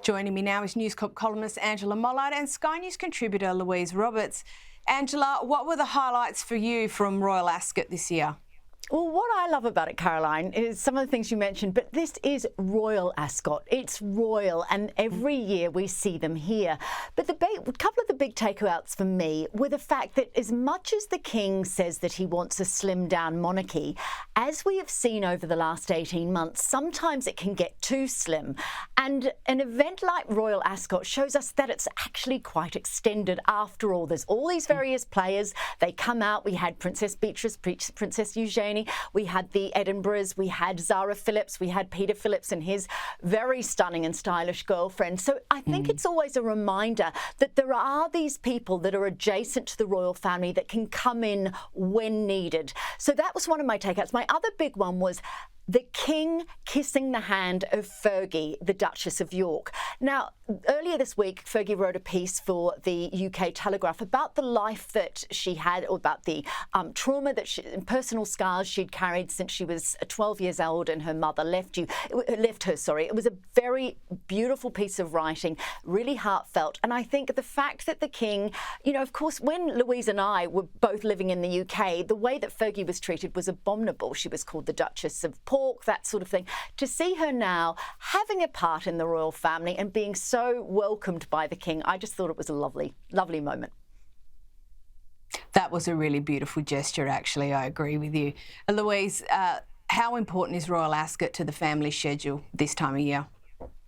Joining me now is News Corp columnist Angela Mollard and Sky News contributor Louise Roberts. Angela, what were the highlights for you from Royal Ascot this year? Well, what I love about it, Caroline, is some of the things you mentioned, but this is Royal Ascot. It's royal, and every year we see them here. But a couple of the big takeouts for me were the fact that as much as the King says that he wants a slimmed-down monarchy, as we have seen over the last 18 months, sometimes it can get too slim. And an event like Royal Ascot shows us that it's actually quite extended after all. There's all these various players. They come out. We had Princess Beatrice, Princess Eugenie. We had the Edinburghs, we had Zara Phillips, we had Peter Phillips and his very stunning and stylish girlfriend. So I think it's always a reminder that there are these people that are adjacent to the royal family that can come in when needed. So that was one of my takeouts. My other big one was the King kissing the hand of Fergie, the Duchess of York. Now, earlier this week, Fergie wrote a piece for the UK Telegraph about the life that she had, or about the trauma that personal scars she'd carried since she was 12 years old and her mother left her. It was a very beautiful piece of writing, really heartfelt. And I think the fact that the King, of course, when Louise and I were both living in the UK, the way that Fergie was treated was abominable. She was called the Duchess of Pork, that sort of thing. To see her now having a part in the royal family and being so welcomed by the King, I just thought it was a lovely, lovely moment. That was a really beautiful gesture, actually. I agree with you. Louise, how important is Royal Ascot to the family schedule this time of year?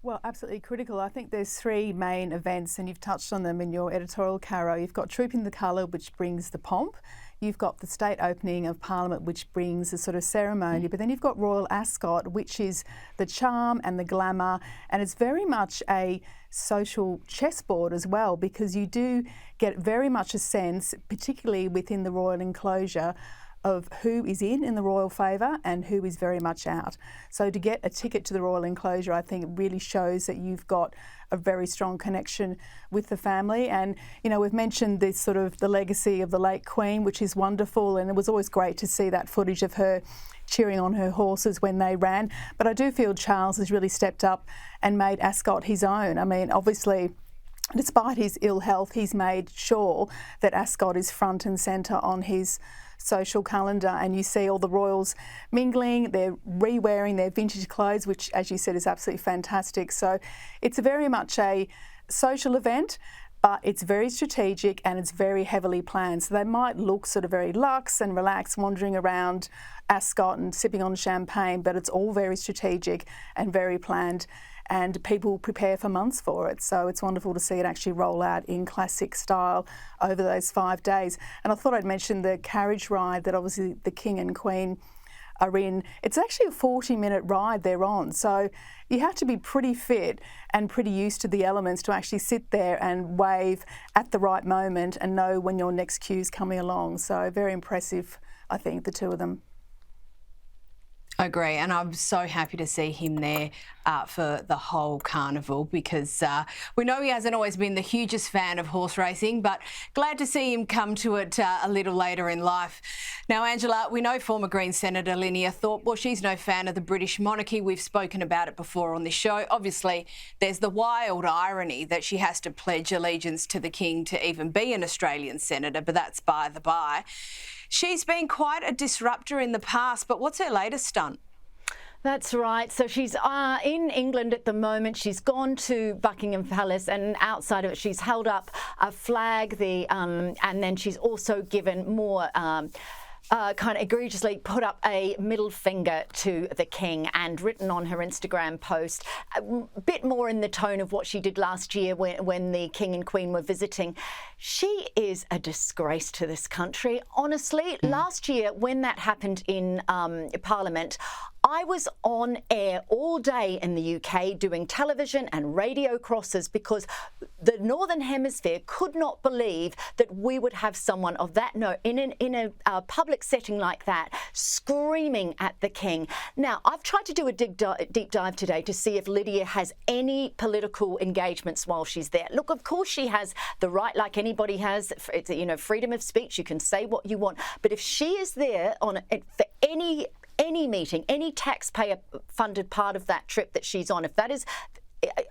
Well, absolutely critical. I think there's three main events, and you've touched on them in your editorial, Caro. You've got Trooping the Colour, which brings the pomp. You've got the state opening of Parliament, which brings a sort of ceremony. But then you've got Royal Ascot, which is the charm and the glamour. And it's very much a social chessboard as well, because you do get very much a sense, particularly within the royal enclosure, of who is in the royal favour and who is very much out. So to get a ticket to the royal enclosure, I think it really shows that you've got a very strong connection with the family. And, we've mentioned this sort of the legacy of the late Queen, which is wonderful. And it was always great to see that footage of her cheering on her horses when they ran. But I do feel Charles has really stepped up and made Ascot his own. I mean, obviously, despite his ill health, he's made sure that Ascot is front and centre on his social calendar, and you see all the royals mingling. They're re-wearing their vintage clothes, which, as you said, is absolutely fantastic. So it's very much a social event, but it's very strategic and it's very heavily planned. So they might look sort of very luxe and relaxed, wandering around Ascot and sipping on champagne, but it's all very strategic and very planned. And people prepare for months for it. So it's wonderful to see it actually roll out in classic style over those 5 days. And I thought I'd mention the carriage ride that obviously the King and Queen are in. It's actually a 40-minute ride they're on. So you have to be pretty fit and pretty used to the elements to actually sit there and wave at the right moment and know when your next cue's coming along. So very impressive, I think, the two of them. I agree, and I'm so happy to see him there for the whole carnival, because we know he hasn't always been the hugest fan of horse racing, but glad to see him come to it a little later in life. Now, Angela, we know former Green Senator Lidia Thorpe, well, she's no fan of the British monarchy. We've spoken about it before on this show. Obviously, there's the wild irony that she has to pledge allegiance to the King to even be an Australian senator, but that's by the by. She's been quite a disruptor in the past, but what's her latest stunt? That's right. So she's in England at the moment. She's gone to Buckingham Palace, and outside of it, she's held up a flag. And then she's also given more. Kind of egregiously put up a middle finger to the King and written on her Instagram post a bit more in the tone of what she did last year when the King and Queen were visiting. She is a disgrace to this country. Honestly, last year when that happened in Parliament, I was on air all day in the UK doing television and radio crosses because the Northern Hemisphere could not believe that we would have someone of that note in a public setting like that screaming at the King. Now, I've tried to do a deep dive today to see if Lidia has any political engagements while she's there. Look, of course she has the right, like anybody has, it's, freedom of speech. You can say what you want. But if she is there for any meeting, any taxpayer-funded part of that trip that she's on, if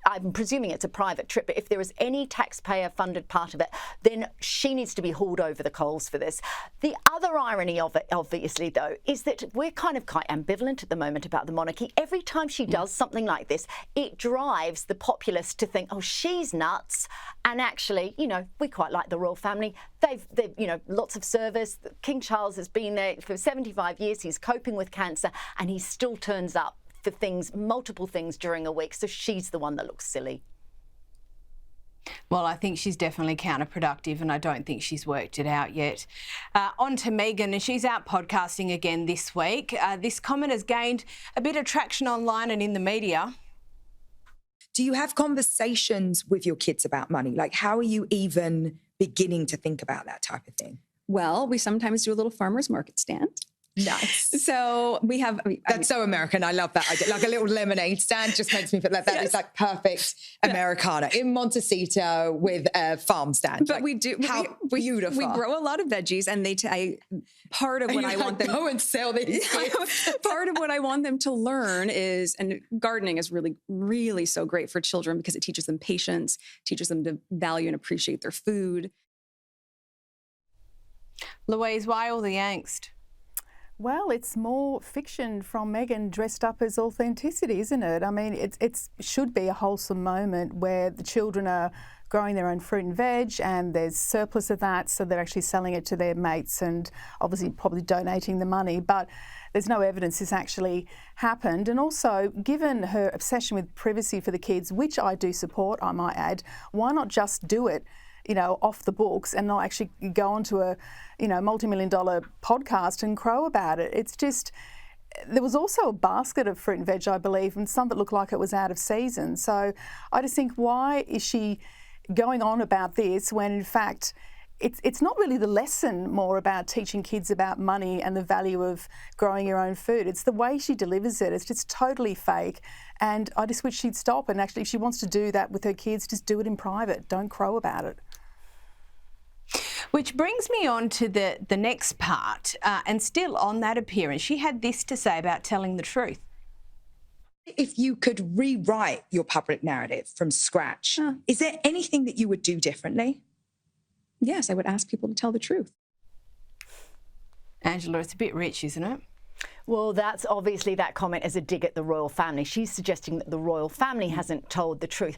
I'm presuming it's a private trip, but if there is any taxpayer-funded part of it, then she needs to be hauled over the coals for this. The other irony of it, obviously, though, is that we're kind of quite ambivalent at the moment about the monarchy. Every time she does something like this, it drives the populace to think, oh, she's nuts. And actually, you know, we quite like the royal family. They've you know, lots of service. King Charles has been there for 75 years. He's coping with cancer, and he still turns up for things, multiple things during a week. So she's the one that looks silly. Well, I think she's definitely counterproductive, and I don't think she's worked it out yet. On to Meghan, and she's out podcasting again this week. This comment has gained a bit of traction online and in the media. Do you have conversations with your kids about money? Like, how are you even beginning to think about that type of thing? Well, we sometimes do a little farmer's market stand. Nice. So we have... That's so American. I love that idea. Like a little lemonade stand just makes me feel like that is like perfect Americana in Montecito with a farm stand. But like, we do... How beautiful. We grow a lot of veggies, and part of what I want them... Go and sell these. Part of what I want them to learn is, and gardening is really, really so great for children because it teaches them patience, teaches them to value and appreciate their food. Louise, why all the angst? Well, it's more fiction from Meghan dressed up as authenticity, isn't it? I mean, it should be a wholesome moment where the children are growing their own fruit and veg and there's surplus of that, so they're actually selling it to their mates and obviously probably donating the money. But there's no evidence this actually happened. And also, given her obsession with privacy for the kids, which I do support, I might add, why not just do it, you know, off the books and not actually go onto a, you know, multi-million-dollar podcast and crow about it? It's just, there was also a basket of fruit and veg, I believe, and some of it looked like it was out of season. So I just think, why is she going on about this when in fact it's not really the lesson more about teaching kids about money and the value of growing your own food. It's the way she delivers it. It's just totally fake. And I just wish she'd stop. And actually, if she wants to do that with her kids, just do it in private. Don't crow about it. Which brings me on to the next part. And still on that appearance, she had this to say about telling the truth. If you could rewrite your public narrative from scratch, is there anything that you would do differently? Yes, I would ask people to tell the truth. Angela, it's a bit rich, isn't it? Well, that's obviously, that comment is a dig at the royal family. She's suggesting that the royal family hasn't told the truth.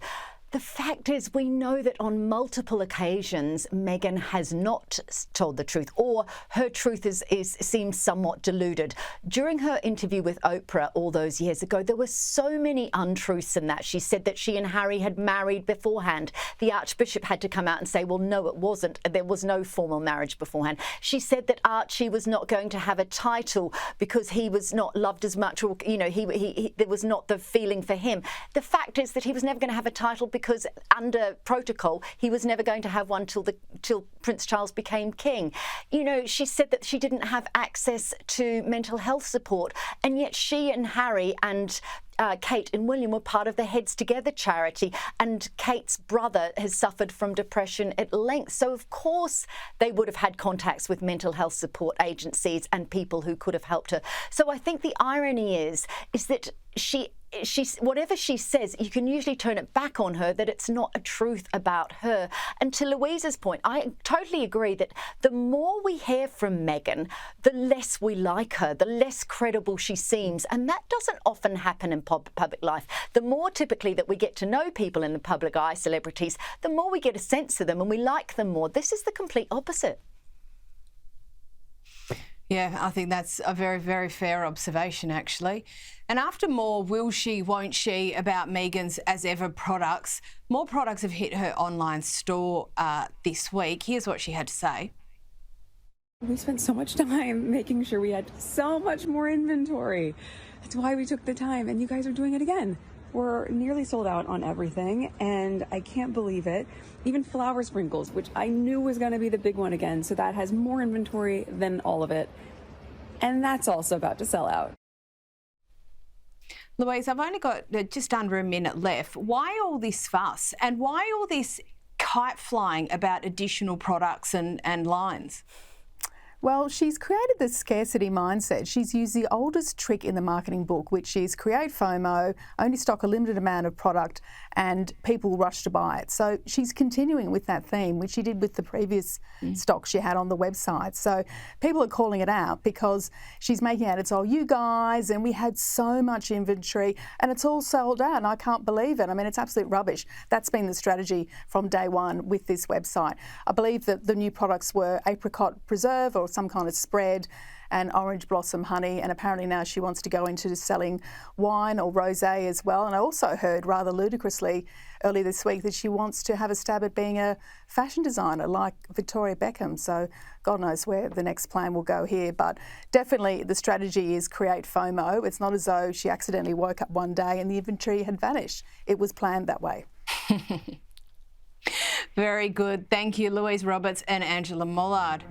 The fact is, we know that on multiple occasions, Meghan has not told the truth, or her truth seems somewhat diluted. During her interview with Oprah all those years ago, there were so many untruths in that. She said that she and Harry had married beforehand. The Archbishop had to come out and say, well, no, it wasn't. There was no formal marriage beforehand. She said that Archie was not going to have a title because he was not loved as much, or, you know, there was not the feeling for him. The fact is that he was never going to have a title because under protocol, he was never going to have one till Prince Charles became king. You know, she said that she didn't have access to mental health support, and yet she and Harry and Kate and William were part of the Heads Together charity, and Kate's brother has suffered from depression at length. So, of course, they would have had contacts with mental health support agencies and people who could have helped her. So I think the irony is that she whatever she says, you can usually turn it back on her, that it's not a truth about her. And to Louise's point, I totally agree that the more we hear from Meghan, the less we like her, the less credible she seems. And that doesn't often happen in public life. The more typically that we get to know people in the public eye, celebrities, the more we get a sense of them and we like them more. This is the complete opposite. Yeah, I think that's a very, very fair observation, actually. And after more will she, won't she about Meghan's as ever products, more products have hit her online store this week. Here's what she had to say. We spent so much time making sure we had so much more inventory. That's why we took the time, and you guys are doing it again. We're nearly sold out on everything, and I can't believe it. Even flower sprinkles, which I knew was going to be the big one again, so that has more inventory than all of it. And that's also about to sell out. Louise, I've only got just under a minute left. Why all this fuss, and why all this kite flying about additional products and lines? Well, she's created this scarcity mindset. She's used the oldest trick in the marketing book, which is create FOMO, only stock a limited amount of product, and people will rush to buy it. So she's continuing with that theme, which she did with the previous stock she had on the website. So people are calling it out because she's making out it's all you guys, and we had so much inventory and it's all sold out, and I can't believe it. I mean, it's absolute rubbish. That's been the strategy from day one with this website. I believe that the new products were apricot preserve or some kind of spread and orange blossom honey, and apparently now she wants to go into selling wine or rosé as well. And I also heard rather ludicrously earlier this week that she wants to have a stab at being a fashion designer like Victoria Beckham. So God knows where the next plan will go here, but definitely the strategy is create FOMO. It's not as though she accidentally woke up one day and the inventory had vanished. It was planned that way. Very good. Thank you, Louise Roberts and Angela Mollard.